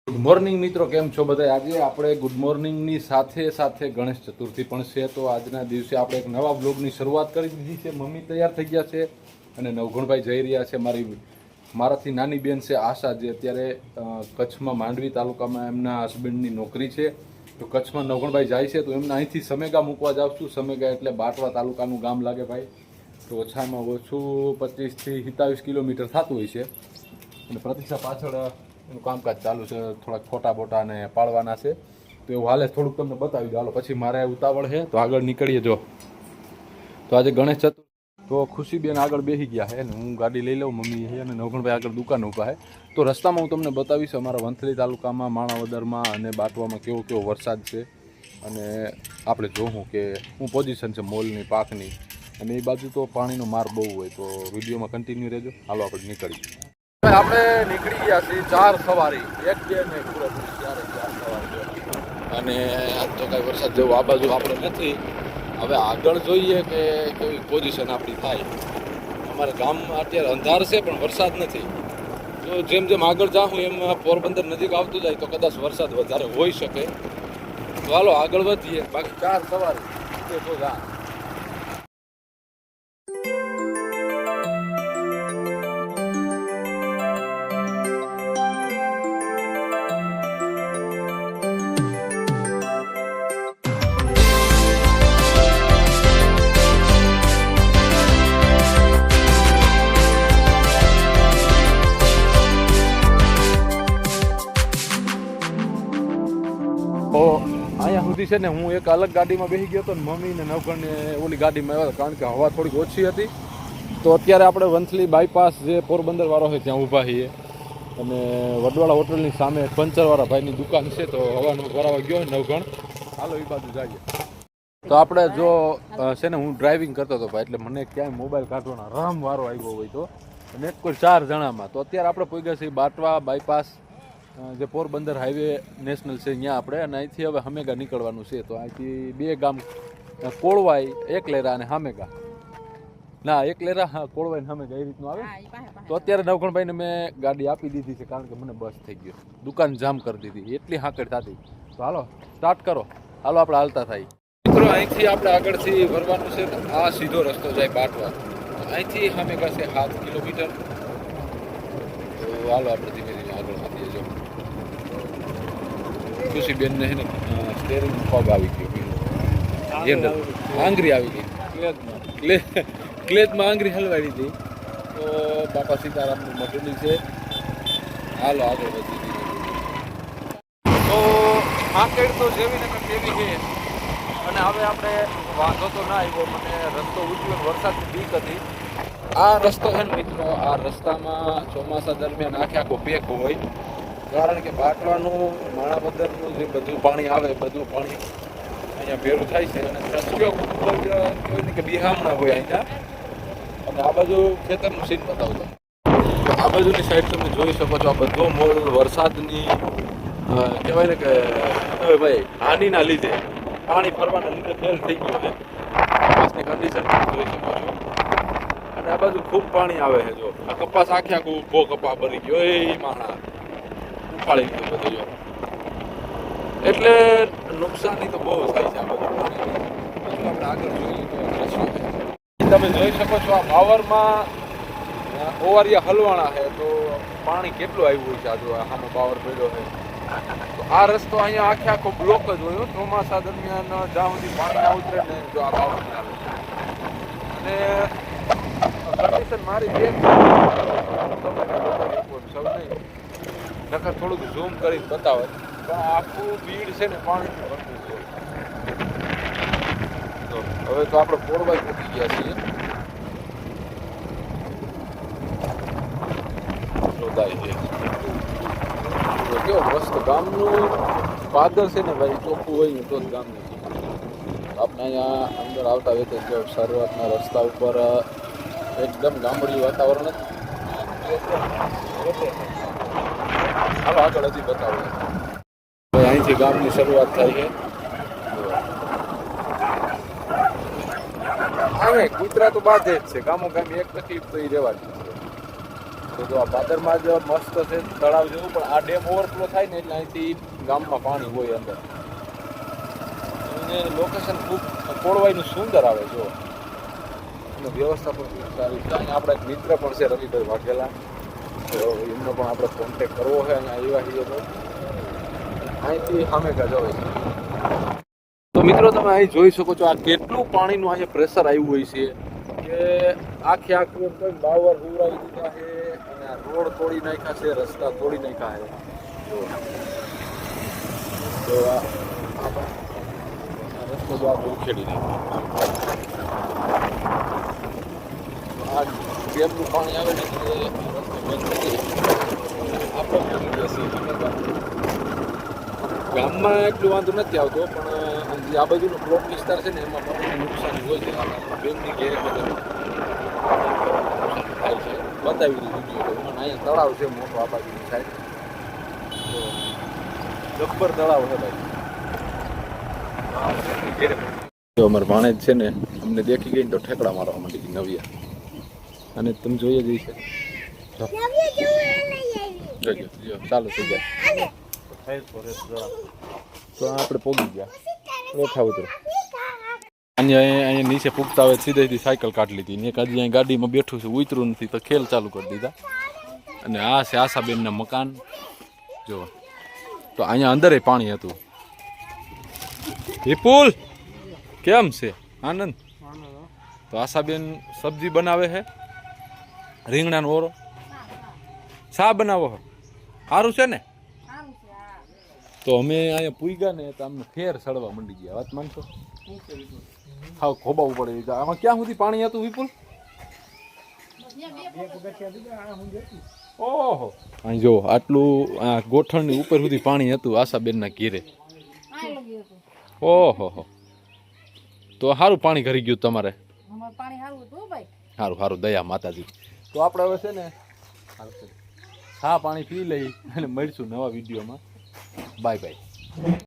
Good morning મિત્રો, કેમ છો બધા? આજે આપણે ગુડ મોર્નિંગની સાથે સાથે ગણેશ ચતુર્થી પણ છે, તો આજના દિવસે આપણે એક નવા બ્લોગની શરૂઆત કરી દીધી છે. મમ્મી તૈયાર થઈ ગયા છે અને નવઘણભાઈ જઈ રહ્યા છે. મારાથી નાની બેન છે આશા, જે અત્યારે કચ્છમાં માંડવી તાલુકામાં એમના હસબન્ડની નોકરી છે, તો કચ્છમાં નવઘણભાઈ જાય છે, તો એમને અહીંથી સમેગા મૂકવા જાઉં છું. સમેગા એટલે બાટવા તાલુકાનું ગામ લાગે ભાઈ, તો ઓછામાં ઓછું 25થી 27 કિલોમીટર થતું હોય છે. અને પ્રતિક્ષા પાછળ એનું કામકાજ ચાલુ છે, થોડાક ફોટા બોટા ને પાડવાના છે, તો એવું હાલે થોડુંક તમને બતાવી દો. હાલો, પછી મારે ઉતાવળ છે તો આગળ નીકળીએ. જો તો આજે ગણેશ ચતુર્થી, તો ખુશીબેન આગળ બેસી ગયા છે ને હું ગાડી લઈ લઉં, મમ્મી છે અને નવઘણભાઈ આગળ દુકાન ઊભા છે. તો રસ્તામાં હું તમને બતાવીશ અમારા વંથલી તાલુકામાં માણાવદરમાં અને બાટવામાં કેવો કેવો વરસાદ છે, અને આપણે જોવું કે શું પોઝિશન છે મોલની પાકની, અને એ બાજુ તો પાણીનો માર બહુ હોય. તો વિડીયોમાં કન્ટિન્યુ રહેજો. હાલો આપણે નીકળીએ. આપણે નીકળી ગયા છીએ 4 સવારી, 1 2 ને પૂરો 4 સવારી, અને આજ તો કાંઈ વરસાદ જેવું આ બાજુ આપણે નથી. હવે આગળ જોઈએ કે કેવી પોઝિશન આપણી થાય. અમારા ગામમાં અત્યારે અંધાર છે પણ વરસાદ નથી, તો જેમ જેમ આગળ જાઉં એમ પોરબંદર નજીક આવતું જાય તો કદાચ વરસાદ વધારે હોઈ શકે. તો હાલો આગળ વધીએ. બાકી 4 સવારી તો જા. તો અહીંયા સુધી છે ને હું એક અલગ ગાડીમાં બેસી ગયો હતો ને મમ્મી ને નવઘણને ઓલી ગાડીમાં આવ્યા, કારણ કે હવા થોડીક ઓછી હતી. તો અત્યારે આપણે વંથલી બાયપાસ જે પોરબંદર વાળો છે ત્યાં ઊભા છીએ, અને વડવાળા હોટલની સામે પંચરવાળા ભાઈની દુકાન છે, તો હવાનો ભરાવા ગયો હોય નવઘણ. હાલો એ બાજુ જઈએ. તો આપણે જો છે ને હું ડ્રાઇવિંગ કરતો હતો ભાઈ, એટલે મને ક્યાંય મોબાઈલ કાઢવાનો રામ વારો આવ્યો હોય તો, અને કોઈ 4 જણામાં. તો અત્યારે આપણે પહોંચ્યા છીએ બાટવા બાયપાસ, જે પોરબંદર હાઈવે નેશનલ છે ત્યાં આપણે, અને અહીંથી હવે હમેગા નીકળવાનું છે. તો અહીંથી 2 ગામ, કોળવાઈ, એકલેરા અને હામેગા. ના, એકલેરા કોળવાઈ ને હામેગા એ રીતનું આવે. તો અત્યારે નવઘણભાઈને મેં ગાડી આપી દીધી છે, કારણ કે મને બસ થઈ ગયો, દુકાન જામ કરી દીધી, એટલી હાકડ થતી. તો હાલો સ્ટાર્ટ કરો. હાલો આપણે હાલતા થાય. મિત્રો અહીંથી આપણે આગળથી વરવાનું છે. આ સીધો રસ્તો જાય બાટવા, અહીંથી હામેગા છે 7 કિલોમીટર. તો હાલો આપણે ધીમે ધીમે આગળ વધીએ. જો ખુશીબેનને છે ને સ્ટેરિંગ પગ આવી ગયો, આંગળી આવી ગઈ, ક્લેજમાં આંગળી હલવાડી હતી. તો બાપા સીતારામનું મઢુલી છે. હાલો આગળ વધી દીધી. તો આંકડ તો જેવી ને તેવી છે, અને હવે આપણે વાંધો તો ના આવ્યો. મને રસ્તો ઉજવ્યો, વરસાદની બીક હતી. આ રસ્તો છે ને મિત્રો, આ રસ્તામાં ચોમાસા દરમિયાન આખો પેક હોય, કારણ કે બાટવાનું માણાવદરનું જે બધું પાણી આવે, બધું પાણી અહીંયા ભેરું થાય છે, અને દ્રશ્યો ખૂબ જ કહેવાય ને કે બિહામણા હોય અહીંયા. અને આ બાજુ ખેતરનું સીન બતાવતો, તો આ બાજુની સાઈડ તમે જોઈ શકો છો, આ બધો મોલ વરસાદની કહેવાય ને કે ભાઈ હાનિના લીધે, પાણી ફરવાના લીધે ફેલ થઈ ગયું છે. કપાસની કન્ડિશન જોઈ શકો છો, અને આ બાજુ ખૂબ પાણી આવે છે. જો આ કપાસ આખો ઊભો કપા ભરી ગયો, એ માણા ઉપાડી લીધું બધું. જો એટલે નુકસાની તો બહુ થાય છે આ બધું પાણી. આપણે આગળ જોઈએ તો દ્રશ્યો છે, તમે જોઈ શકો છો. આ પાવરમાં ઓવારિયા હલવાણા છે, તો પાણી કેટલું આવ્યું હોય છે. આ જો આમાં પાવર પડ્યો છે, તો આ રસ્તો અહીંયા આખો બ્લોક જ હોય. ચોમાસા દરમિયાન જ્યાં સુધી પાણી ના ઉતરે ને, જો આ પાવર આવે. અને કન્ડિશન મારી બેન સૌ નહીં, નકર થોડુંક ઝૂમ કરીને બતાવે, પણ આખું ભીડ છે ને પાણી ભરતું છે. તો હવે તો આપણે કોળવાઈ પહોંચી ગયા છીએ. કેવો મસ્ત ગામનું પાદર છે ને ભાઈ, ચોખ્ખું હોય ને તો જ ગામનું છે. આપણે અહીંયા અંદર આવતા વેતે જો શરૂઆતના રસ્તા ઉપર એકદમ ગામડી વાતાવરણ જ. હાલો આગળ હજી બતાવો. અહીંથી ગામની શરૂઆત થાય છે. હા, કૂતરા તો બાધે જ છે, ગામો ગામ એક તકલીફ તો એ રહેવાની છે. તો જો આ ભાદરમાં જ મસ્ત છે તળાવ જેવું, પણ આ ડેમ ઓવરફ્લો થાય ને એટલે અહીંથી ગામમાં પાણી હોય અંદર. અને લોકેશન ખૂબ કોળવાઈનું સુંદર આવે જો, અને વ્યવસ્થા પણ ખૂબ સારી છે. અહીંયા આપણા એક મિત્ર પણ છે રવિભાઈ વાઘેલા, તો એમનો પણ આપણે કોન્ટેક કરવો છે. અહીંયા આવ્યા છીએ તો અહીંથી સામે જવાય છે. તો મિત્રો તમે અહીં જોઈ શકો છો આ કેટલું પાણીનું અહીંયા પ્રેશર આવ્યું હોય છે કે આખું કોઈ બાવર ઉરાવી દીધા છે, અને આ રોડ તોડી નાખ્યા છે, રસ્તા તોડી નાખ્યા છે. તો આ રસ્તો જો આ ઉખેડી નાખ્યો. આ ડેમનું પાણી આવે ને એટલે રસ્તો બંધ થઈ જાય. ગામમાં એટલું વાંધો નથી આવતો, પણ જે આ બાજુનો પ્લોટ વિસ્તાર છે ને એમાં પાણીનું નુકસાન હોય છે. બેનની ઘેર બધા થાય છે, બતાવી દીધું વિડીયો. અહીંયા તળાવ છે મોટો આ બાજુની સાઈડ, તો જબ્બર તળાવ છે ભાઈ. જો અમારે ભાણેજ છે ને અમને દેખી ગઈ ને તો ઠેકડા મારવા માંડી ગઈ નવિયા, અને તમે જોઈએ જઈ છે. ચાલો થઈ જાય તો આપણે પહોંચી ગયા. ઓછા ઉતરો અહીંયા નીચે પૂગતા હોય સીધેથી સાયકલ કાઢી લીધી ને એક હજી અહીં ગાડીમાં બેઠું છું, ઉતરું નથી તો ખેલ ચાલુ કરી દીધા. અને આ છે આશાબેનના મકાન જો. તો અહીંયા અંદર પાણી હતું. વિપુલ કેમ છે? આનંદ? તો આશાબેન સબ્જી બનાવે છે, રીંગણાનો ઓરો. શા બનાવો છો? સારું છે ને? તો અમે અહીંયા પૂગ્યા ને તો અમને ફેર સડવા મંડી ગયા. વાત માનશો? હા, ખોબાવું પડે. આમાં ક્યાં સુધી પાણી હતું વિપુલ? ઓહો, અહીં જો આટલું આ ગોઠણની ઉપર સુધી પાણી હતું આશાબેનના ઘેરે. ઓહો, તો સારું પાણી ઘરી ગયું તમારે? સારું સારું, દયા માતાજી. તો આપણે હવે છે ને હા પાણી પી લઈ અને મળીશું નવા વિડીયોમાં. Bye bye.